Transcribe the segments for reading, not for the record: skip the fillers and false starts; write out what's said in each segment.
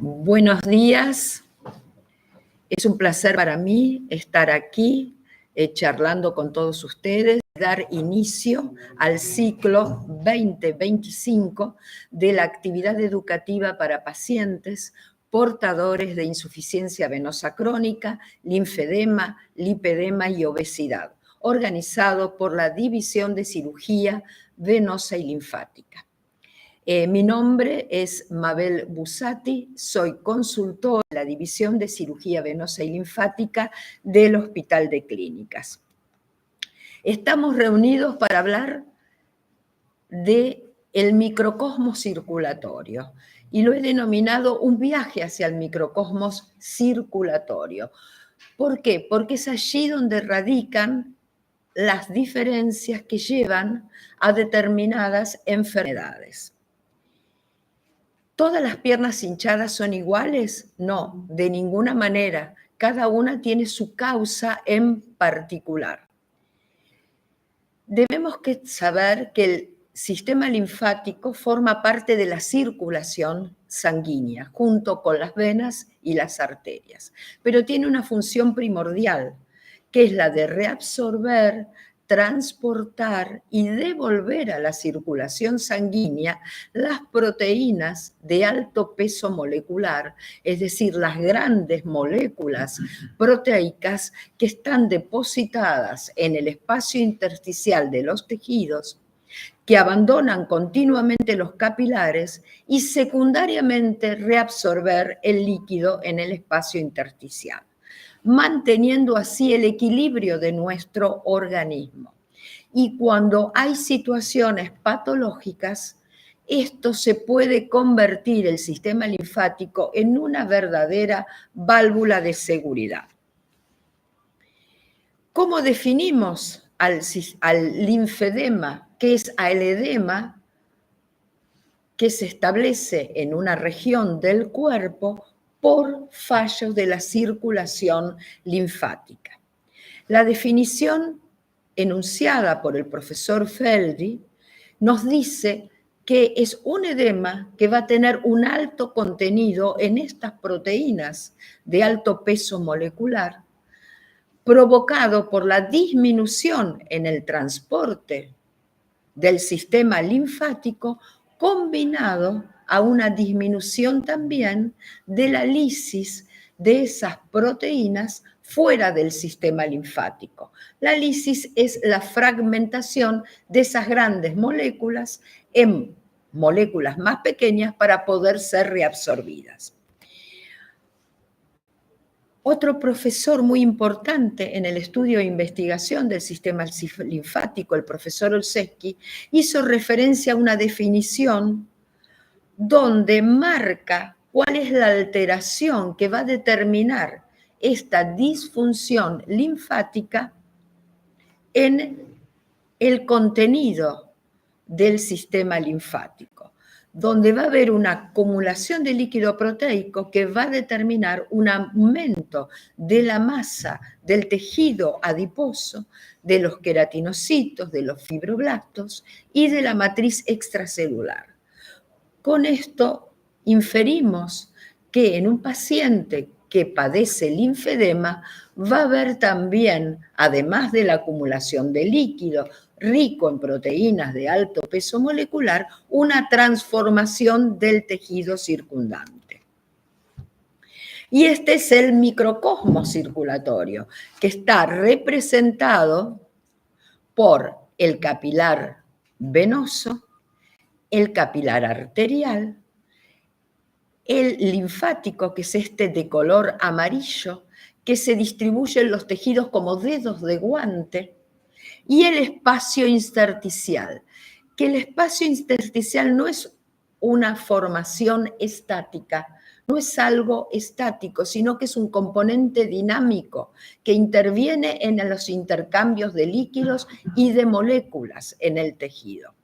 Buenos días, es un placer para mí estar aquí charlando con todos ustedes, dar inicio al ciclo 2025 de la actividad educativa para pacientes portadores de insuficiencia venosa crónica, linfedema, lipedema y obesidad, organizado por la División de Cirugía Venosa y Linfática. Mi nombre es Mabel Busati, soy consultora de la División de Cirugía Venosa y Linfática del Hospital de Clínicas. Estamos reunidos para hablar del microcosmos circulatorio y lo he denominado un viaje hacia el microcosmos circulatorio. ¿Por qué? Porque es allí donde radican las diferencias que llevan a determinadas enfermedades. ¿Todas las piernas hinchadas son iguales? No, de ninguna manera. Cada una tiene su causa en particular. Debemos saber que el sistema linfático forma parte de la circulación sanguínea, junto con las venas y las arterias, pero tiene una función primordial, que es la de reabsorber, transportar y devolver a la circulación sanguínea las proteínas de alto peso molecular, es decir, las grandes moléculas proteicas que están depositadas en el espacio intersticial de los tejidos, que abandonan continuamente los capilares y secundariamente reabsorber el líquido en el espacio intersticial, manteniendo así el equilibrio de nuestro organismo. Y cuando hay situaciones patológicas, esto se puede convertir el sistema linfático en una verdadera válvula de seguridad. ¿Cómo definimos al linfedema? ¿Qué es el edema que se establece en una región del cuerpo por fallos de la circulación linfática? La definición enunciada por el profesor Feldy nos dice que es un edema que va a tener un alto contenido en estas proteínas de alto peso molecular, provocado por la disminución en el transporte del sistema linfático, combinado a una disminución también de la lisis de esas proteínas fuera del sistema linfático. La lisis es la fragmentación de esas grandes moléculas en moléculas más pequeñas para poder ser reabsorbidas. Otro profesor muy importante en el estudio e investigación del sistema linfático, el profesor Olszewski, hizo referencia a una definición donde marca cuál es la alteración que va a determinar esta disfunción linfática en el contenido del sistema linfático, donde va a haber una acumulación de líquido proteico que va a determinar un aumento de la masa del tejido adiposo, de los queratinocitos, de los fibroblastos y de la matriz extracelular. Con esto inferimos que en un paciente que padece linfedema va a haber también, además de la acumulación de líquido rico en proteínas de alto peso molecular, una transformación del tejido circundante. Y este es el microcosmos circulatorio, que está representado por el capilar venoso, el capilar arterial, el linfático, que es este de color amarillo, que se distribuye en los tejidos como dedos de guante, y el espacio intersticial, que el espacio intersticial no es una formación estática, no es algo estático, sino que es un componente dinámico que interviene en los intercambios de líquidos y de moléculas en el tejido.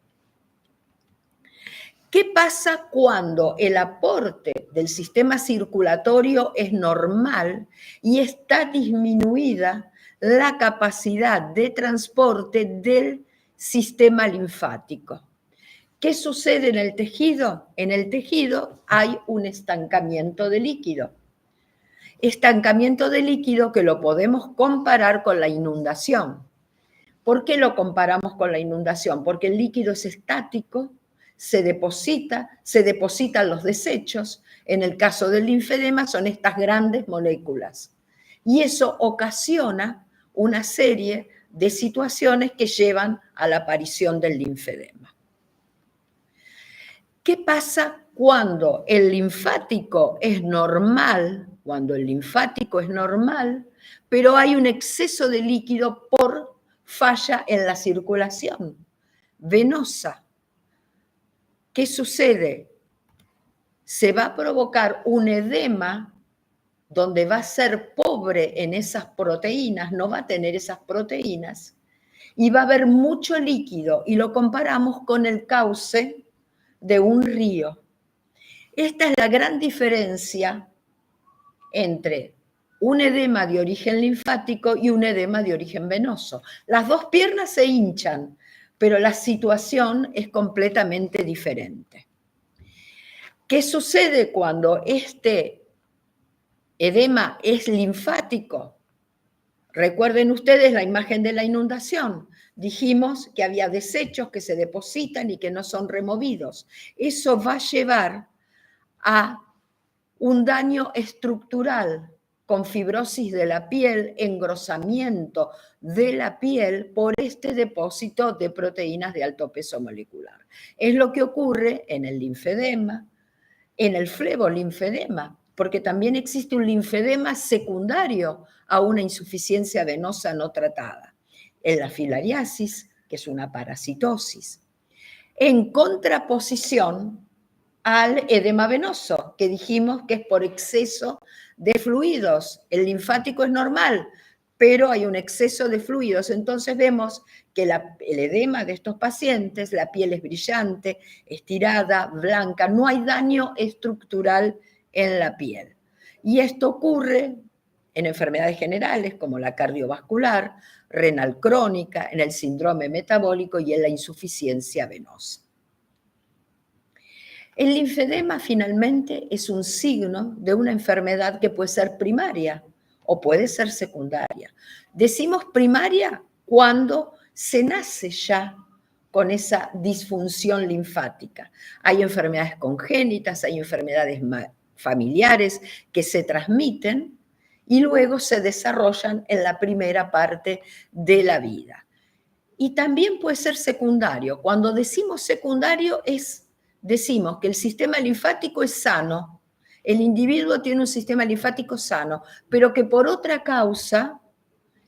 ¿Qué pasa cuando el aporte del sistema circulatorio es normal y está disminuida la capacidad de transporte del sistema linfático? ¿Qué sucede en el tejido? En el tejido hay un estancamiento de líquido. Estancamiento de líquido que lo podemos comparar con la inundación. ¿Por qué lo comparamos con la inundación? Porque el líquido es estático, se depositan los desechos. En el caso del linfedema son estas grandes moléculas. Y eso ocasiona una serie de situaciones que llevan a la aparición del linfedema. ¿Qué pasa cuando el linfático es normal? Cuando el linfático es normal, pero hay un exceso de líquido por falla en la circulación venosa. ¿Qué sucede? Se va a provocar un edema donde va a ser pobre en esas proteínas, no va a tener esas proteínas, y va a haber mucho líquido, y lo comparamos con el cauce de un río. Esta es la gran diferencia entre un edema de origen linfático y un edema de origen venoso. Las dos piernas se hinchan, pero la situación es completamente diferente. ¿Qué sucede cuando este edema es linfático? Recuerden ustedes la imagen de la inundación. Dijimos que había desechos que se depositan y que no son removidos. Eso va a llevar a un daño estructural con fibrosis de la piel, engrosamiento de la piel por este depósito de proteínas de alto peso molecular. Es lo que ocurre en el linfedema, en el flebolinfedema, porque también existe un linfedema secundario a una insuficiencia venosa no tratada, en la filariasis, que es una parasitosis, en contraposición al edema venoso, que dijimos que es por exceso de fluidos. El linfático es normal, pero hay un exceso de fluidos. Entonces vemos que el edema de estos pacientes, la piel es brillante, estirada, blanca, no hay daño estructural en la piel. Y esto ocurre en enfermedades generales como la cardiovascular, renal crónica, en el síndrome metabólico y en la insuficiencia venosa. El linfedema finalmente es un signo de una enfermedad que puede ser primaria o puede ser secundaria. Decimos primaria cuando se nace ya con esa disfunción linfática. Hay enfermedades congénitas, hay enfermedades familiares que se transmiten y luego se desarrollan en la primera parte de la vida. Y también puede ser secundario. Cuando decimos secundario decimos que el sistema linfático es sano, el individuo tiene un sistema linfático sano, pero que por otra causa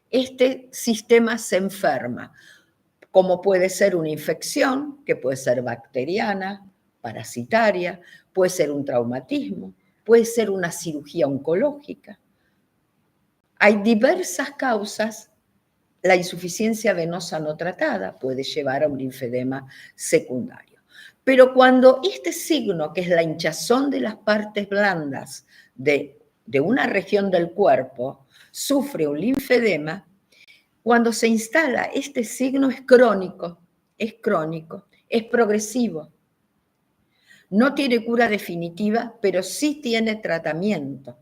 este sistema se enferma, como puede ser una infección, que puede ser bacteriana, parasitaria, puede ser un traumatismo, puede ser una cirugía oncológica. Hay diversas causas. La insuficiencia venosa no tratada puede llevar a un linfedema secundario. Pero cuando este signo, que es la hinchazón de las partes blandas de una región del cuerpo, sufre un linfedema, cuando se instala este signo es crónico, es progresivo. No tiene cura definitiva, pero sí tiene tratamiento.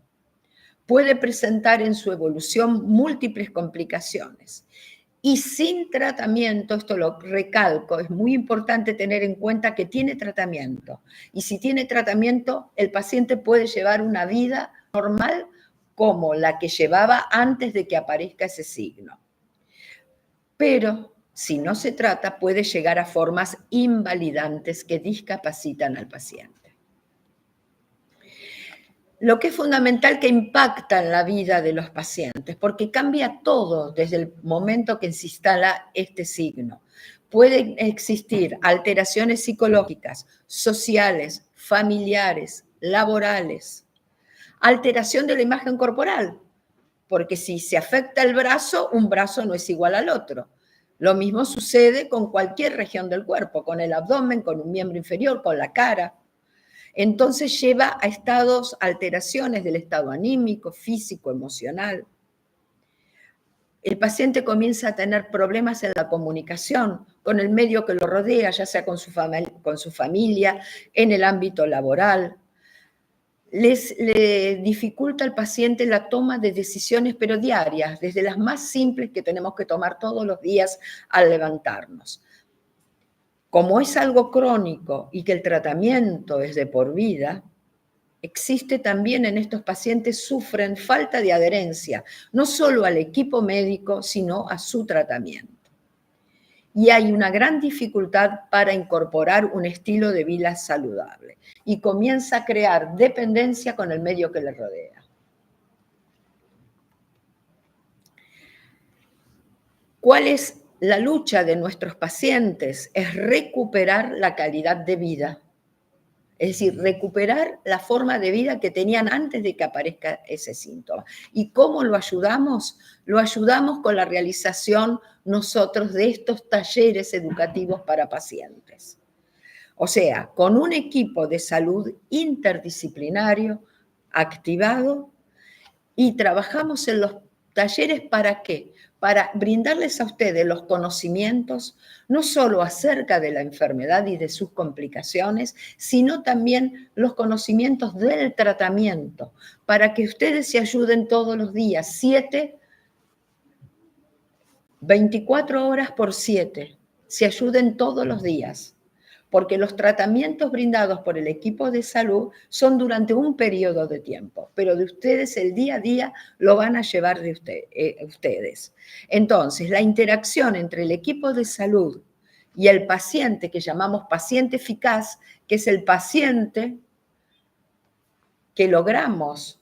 Puede presentar en su evolución múltiples complicaciones. Y sin tratamiento, esto lo recalco, es muy importante tener en cuenta que tiene tratamiento. Y si tiene tratamiento, el paciente puede llevar una vida normal como la que llevaba antes de que aparezca ese signo. Pero si no se trata, puede llegar a formas invalidantes que discapacitan al paciente. Lo que es fundamental que impacta en la vida de los pacientes, porque cambia todo desde el momento que se instala este signo. Pueden existir alteraciones psicológicas, sociales, familiares, laborales, alteración de la imagen corporal, porque si se afecta el brazo, un brazo no es igual al otro. Lo mismo sucede con cualquier región del cuerpo, con el abdomen, con un miembro inferior, con la cara. Entonces lleva a alteraciones del estado anímico, físico, emocional. El paciente comienza a tener problemas en la comunicación con el medio que lo rodea, ya sea con su familia, en el ámbito laboral. Le dificulta al paciente la toma de decisiones, pero diarias, desde las más simples que tenemos que tomar todos los días al levantarnos. Como es algo crónico y que el tratamiento es de por vida, existe también en estos pacientes sufren falta de adherencia, no solo al equipo médico, sino a su tratamiento. Y hay una gran dificultad para incorporar un estilo de vida saludable y comienza a crear dependencia con el medio que le rodea. ¿Cuál es la lucha de nuestros pacientes? Es recuperar la calidad de vida. Es decir, recuperar la forma de vida que tenían antes de que aparezca ese síntoma. ¿Y cómo lo ayudamos? Lo ayudamos con la realización nosotros de estos talleres educativos para pacientes. O sea, con un equipo de salud interdisciplinario activado y trabajamos en los talleres ¿para qué? Para brindarles a ustedes los conocimientos, no solo acerca de la enfermedad y de sus complicaciones, sino también los conocimientos del tratamiento, para que ustedes se ayuden todos los días, 24 horas por 7, se ayuden todos los días, porque los tratamientos brindados por el equipo de salud son durante un periodo de tiempo, pero de ustedes el día a día lo van a llevar de ustedes. Entonces, la interacción entre el equipo de salud y el paciente, que llamamos paciente eficaz, que es el paciente que logramos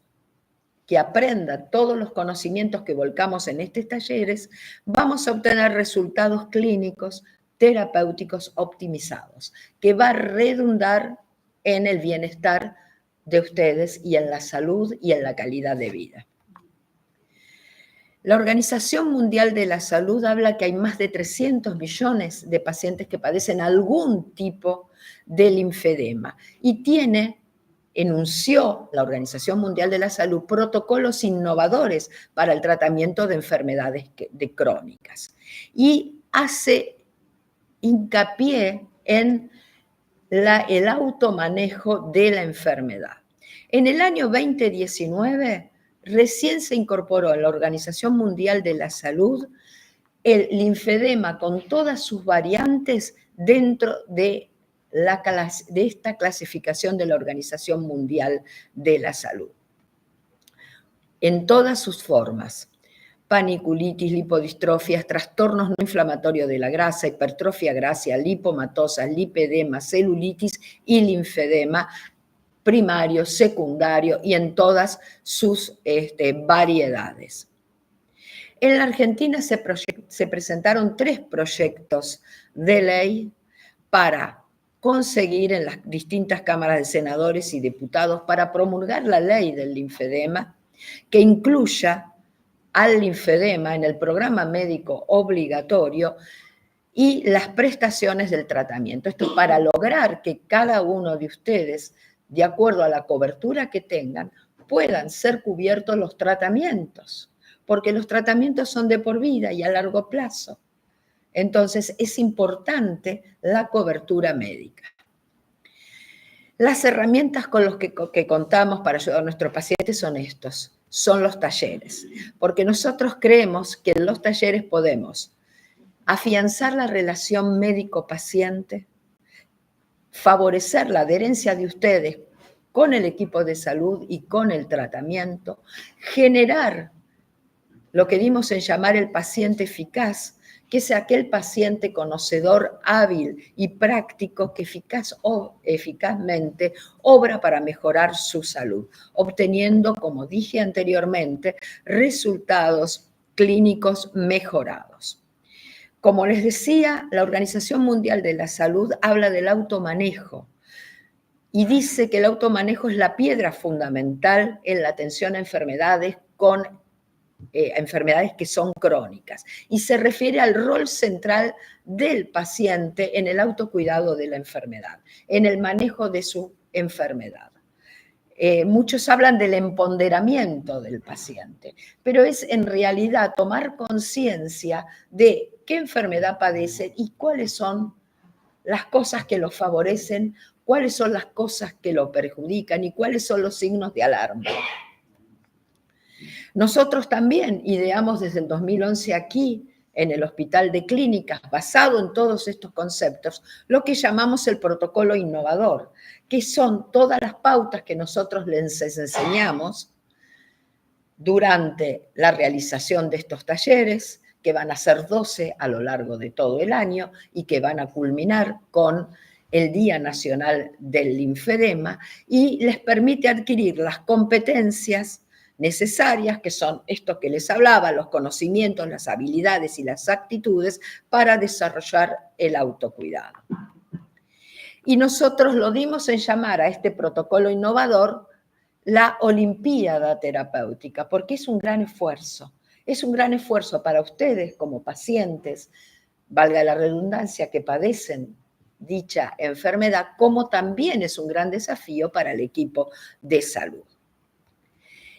que aprenda todos los conocimientos que volcamos en estos talleres, vamos a obtener resultados clínicos terapéuticos optimizados, que va a redundar en el bienestar de ustedes y en la salud y en la calidad de vida. La Organización Mundial de la Salud habla que hay más de 300 millones de pacientes que padecen algún tipo de linfedema y enunció la Organización Mundial de la Salud protocolos innovadores para el tratamiento de enfermedades crónicas y hace hincapié en el automanejo de la enfermedad. En el año 2019 recién se incorporó en la Organización Mundial de la Salud el linfedema con todas sus variantes dentro de esta clasificación de la Organización Mundial de la Salud, en todas sus formas: paniculitis, lipodistrofias, trastornos no inflamatorios de la grasa, hipertrofia grasia, lipomatosa, lipedema, celulitis y linfedema primario, secundario y en todas sus variedades. En la Argentina se presentaron 3 proyectos de ley para conseguir en las distintas cámaras de senadores y diputados para promulgar la ley del linfedema, que incluya al linfedema en el programa médico obligatorio y las prestaciones del tratamiento. Esto es para lograr que cada uno de ustedes, de acuerdo a la cobertura que tengan, puedan ser cubiertos los tratamientos, porque los tratamientos son de por vida y a largo plazo. Entonces, es importante la cobertura médica. Las herramientas con las que contamos para ayudar a nuestros pacientes son los talleres, porque nosotros creemos que en los talleres podemos afianzar la relación médico-paciente, favorecer la adherencia de ustedes con el equipo de salud y con el tratamiento, generar lo que dimos en llamar el paciente eficaz, que es aquel paciente conocedor, hábil y práctico que eficazmente obra para mejorar su salud, obteniendo, como dije anteriormente, resultados clínicos mejorados. Como les decía, la Organización Mundial de la Salud habla del automanejo y dice que el automanejo es la piedra fundamental en la atención a enfermedades enfermedades que son crónicas, y se refiere al rol central del paciente en el autocuidado de la enfermedad, en el manejo de su enfermedad. Muchos hablan del empoderamiento del paciente, pero es en realidad tomar conciencia de qué enfermedad padecen y cuáles son las cosas que lo favorecen, cuáles son las cosas que lo perjudican y cuáles son los signos de alarma. Nosotros también ideamos desde el 2011 aquí, en el Hospital de Clínicas, basado en todos estos conceptos, lo que llamamos el protocolo innovador, que son todas las pautas que nosotros les enseñamos durante la realización de estos talleres, que van a ser 12 a lo largo de todo el año y que van a culminar con el Día Nacional del Linfedema, y les permite adquirir las competencias necesarias, que son esto que les hablaba, los conocimientos, las habilidades y las actitudes para desarrollar el autocuidado. Y nosotros lo dimos en llamar a este protocolo innovador la Olimpiada Terapéutica, porque es un gran esfuerzo. Es un gran esfuerzo para ustedes como pacientes, valga la redundancia, que padecen dicha enfermedad, como también es un gran desafío para el equipo de salud.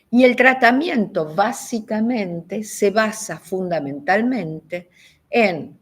Y el tratamiento básicamente se basa fundamentalmente en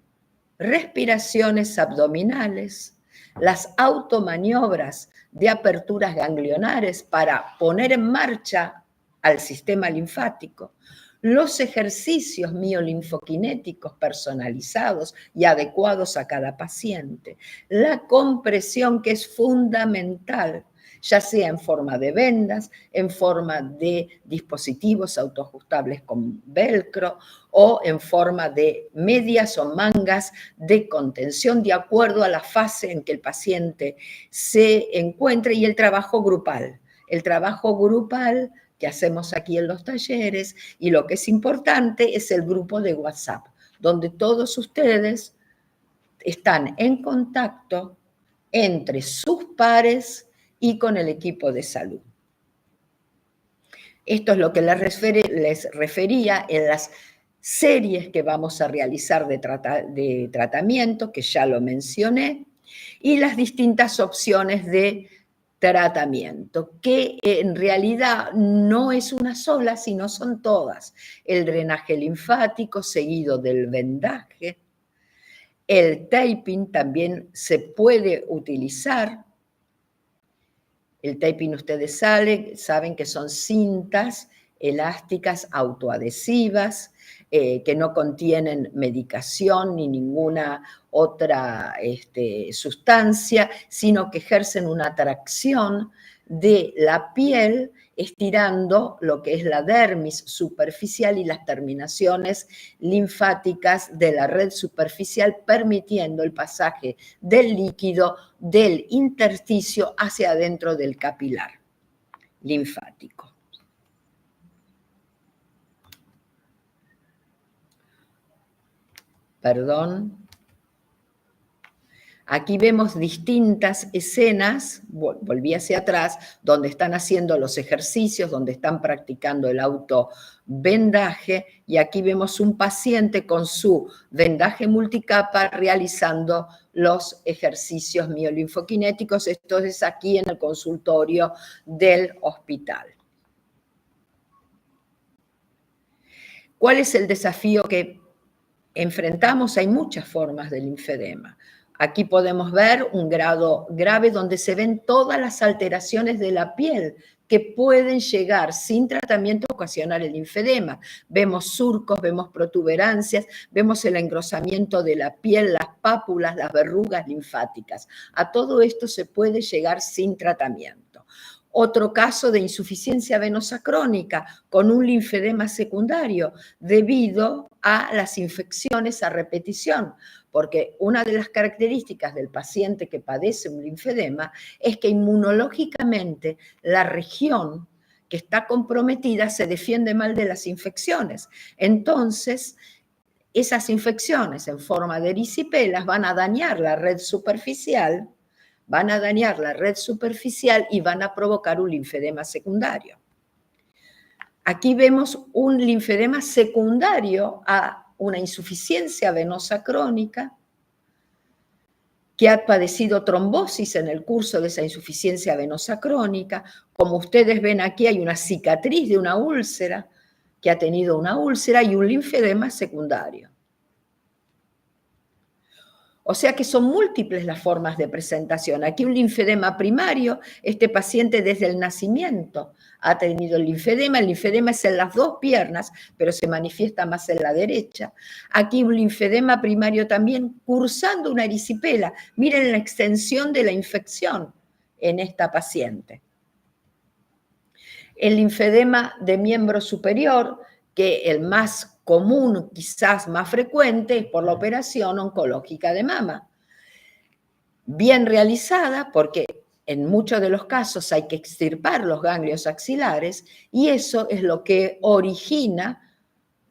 respiraciones abdominales, las automaniobras de aperturas ganglionares para poner en marcha al sistema linfático, los ejercicios miolinfoquinéticos personalizados y adecuados a cada paciente, la compresión, que es fundamental, ya sea en forma de vendas, en forma de dispositivos autoajustables con velcro o en forma de medias o mangas de contención de acuerdo a la fase en que el paciente se encuentre, y el trabajo grupal. El trabajo grupal que hacemos aquí en los talleres, y lo que es importante es el grupo de WhatsApp, donde todos ustedes están en contacto entre sus pares y con el equipo de salud. Esto es lo que les refería en las series que vamos a realizar de tratamiento, que ya lo mencioné, y las distintas opciones de tratamiento, que en realidad no es una sola, sino son todas. El drenaje linfático seguido del vendaje, el taping también se puede utilizar. El taping, ustedes saben que son cintas elásticas autoadhesivas que no contienen medicación ni ninguna otra sustancia, sino que ejercen una atracción de la piel, estirando lo que es la dermis superficial y las terminaciones linfáticas de la red superficial, permitiendo el pasaje del líquido del intersticio hacia adentro del capilar linfático. Perdón. Aquí vemos distintas escenas, volví hacia atrás, donde están haciendo los ejercicios, donde están practicando el autovendaje, y aquí vemos un paciente con su vendaje multicapa realizando los ejercicios miolinfoquinéticos. Esto es aquí en el consultorio del hospital. ¿Cuál es el desafío que enfrentamos? Hay muchas formas de linfedema. Aquí podemos ver un grado grave donde se ven todas las alteraciones de la piel que pueden llegar sin tratamiento a ocasionar el linfedema. Vemos surcos, vemos protuberancias, vemos el engrosamiento de la piel, las pápulas, las verrugas linfáticas. A todo esto se puede llegar sin tratamiento. Otro caso de insuficiencia venosa crónica con un linfedema secundario debido a las infecciones a repetición, porque una de las características del paciente que padece un linfedema es que inmunológicamente la región que está comprometida se defiende mal de las infecciones. Entonces, esas infecciones en forma de erisipelas van a dañar la red superficial, y van a provocar un linfedema secundario. Aquí vemos un linfedema secundario a una insuficiencia venosa crónica que ha padecido trombosis en el curso de esa insuficiencia venosa crónica. Como ustedes ven aquí, hay una cicatriz de una úlcera, que ha tenido una úlcera y un linfedema secundario. O sea que son múltiples las formas de presentación. Aquí un linfedema primario, este paciente desde el nacimiento ha tenido el linfedema es en las dos piernas, pero se manifiesta más en la derecha. Aquí un linfedema primario también cursando una erisipela. Miren la extensión de la infección en esta paciente. El linfedema de miembro superior, que el más común, quizás más frecuente, es por la operación oncológica de mama. Bien realizada, porque en muchos de los casos hay que extirpar los ganglios axilares, y eso es lo que origina,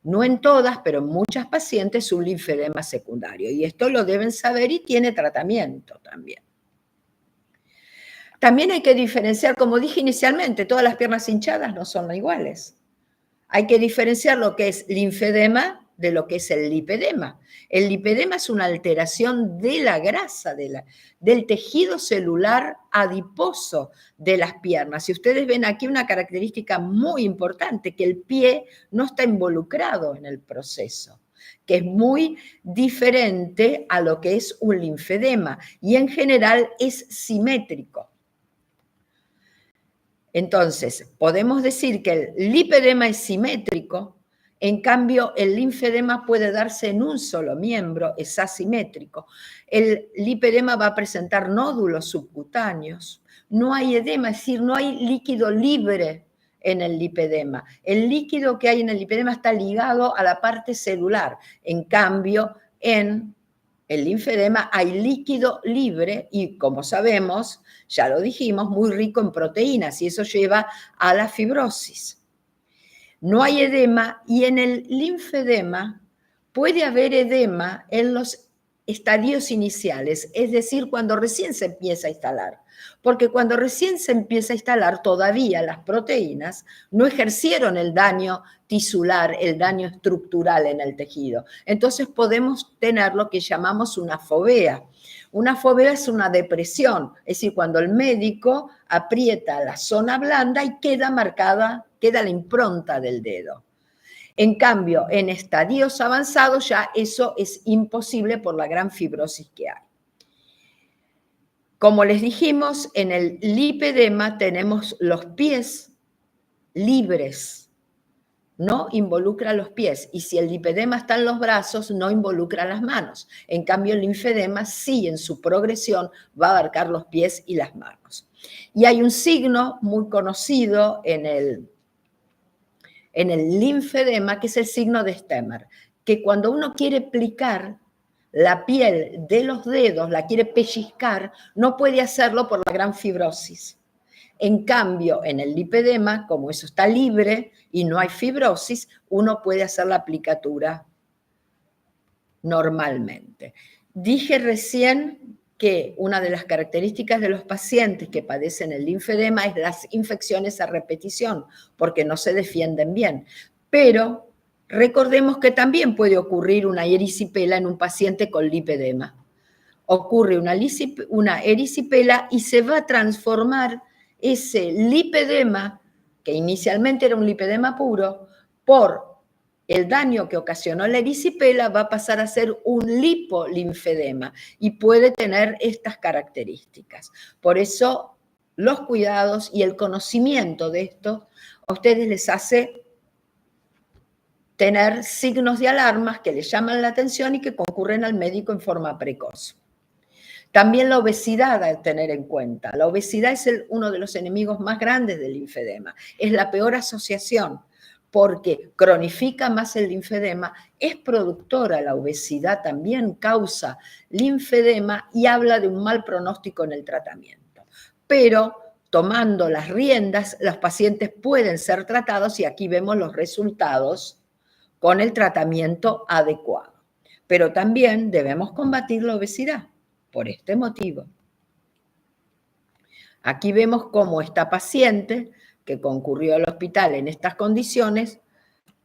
no en todas, pero en muchas pacientes, un linfedema secundario. Y esto lo deben saber y tiene tratamiento también. También hay que diferenciar, como dije inicialmente, todas las piernas hinchadas no son iguales. Hay que diferenciar lo que es linfedema de lo que es el lipedema. El lipedema es una alteración de la grasa, del tejido celular adiposo de las piernas. Y ustedes ven aquí una característica muy importante, que el pie no está involucrado en el proceso, que es muy diferente a lo que es un linfedema, y en general es simétrico. Entonces, podemos decir que el lipedema es simétrico, en cambio el linfedema puede darse en un solo miembro, es asimétrico. El lipedema va a presentar nódulos subcutáneos, no hay edema, es decir, no hay líquido libre en el lipedema. El líquido que hay en el lipedema está ligado a la parte celular, en cambio en el linfedema hay líquido libre y, como sabemos, ya lo dijimos, muy rico en proteínas, y eso lleva a la fibrosis. No hay edema, y en el linfedema puede haber edema en los estadios iniciales, es decir, cuando recién se empieza a instalar. Porque cuando recién se empieza a instalar, todavía las proteínas no ejercieron el daño tisular, el daño estructural en el tejido. Entonces podemos tener lo que llamamos una fovea. Una fovea es una depresión, es decir, cuando el médico aprieta la zona blanda y queda marcada, queda la impronta del dedo. En cambio, en estadios avanzados ya eso es imposible por la gran fibrosis que hay. Como les dijimos, en el lipedema tenemos los pies libres, no involucra los pies, y si el lipedema está en los brazos, no involucra las manos. En cambio, el linfedema sí, en su progresión, va a abarcar los pies y las manos. Y hay un signo muy conocido en el linfedema, que es el signo de Stemmer, que cuando uno quiere plicar la piel de los dedos, la quiere pellizcar, no puede hacerlo por la gran fibrosis. En cambio, en el lipedema, como eso está libre y no hay fibrosis, uno puede hacer la aplicatura normalmente. Dije recién que una de las características de los pacientes que padecen el linfedema es las infecciones a repetición, porque no se defienden bien. Pero recordemos que también puede ocurrir una erisipela en un paciente con lipedema. Ocurre una erisipela y se va a transformar ese lipedema, que inicialmente era un lipedema puro, por el daño que ocasionó la erisipela, va a pasar a ser un lipolinfedema y puede tener estas características. Por eso los cuidados y el conocimiento de esto a ustedes les hace tener signos de alarmas que les llaman la atención y que concurren al médico en forma precoz. También la obesidad a tener en cuenta. La obesidad es uno de los enemigos más grandes del linfedema. Es la peor asociación porque cronifica más el linfedema, es productora, la obesidad también causa linfedema y habla de un mal pronóstico en el tratamiento. Pero tomando las riendas, los pacientes pueden ser tratados y aquí vemos los resultados con el tratamiento adecuado. Pero también debemos combatir la obesidad por este motivo. Aquí vemos cómo esta paciente que concurrió al hospital en estas condiciones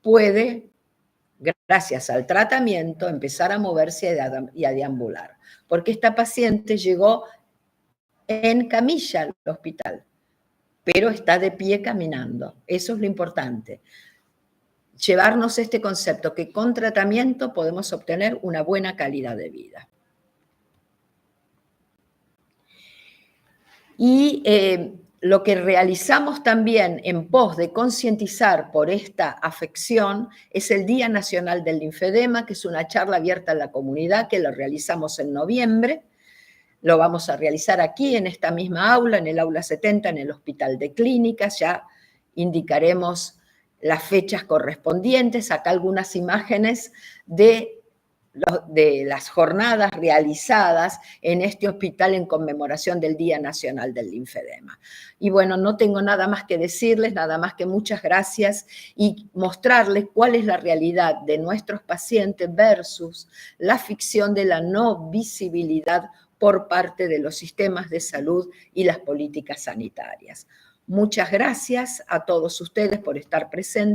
puede, gracias al tratamiento, empezar a moverse y a deambular. Porque esta paciente llegó en camilla al hospital, pero está de pie caminando. Eso es lo importante. Llevarnos este concepto que con tratamiento podemos obtener una buena calidad de vida. Y lo que realizamos también en pos de concientizar por esta afección es el Día Nacional del Linfedema, que es una charla abierta a la comunidad que lo realizamos en noviembre. Lo vamos a realizar aquí en esta misma aula, en el aula 70, en el Hospital de Clínicas. Ya indicaremos las fechas correspondientes. Acá algunas imágenes de las jornadas realizadas en este hospital en conmemoración del Día Nacional del Linfedema. Y bueno, no tengo nada más que decirles, nada más que muchas gracias y mostrarles cuál es la realidad de nuestros pacientes versus la ficción de la no visibilidad por parte de los sistemas de salud y las políticas sanitarias. Muchas gracias a todos ustedes por estar presentes.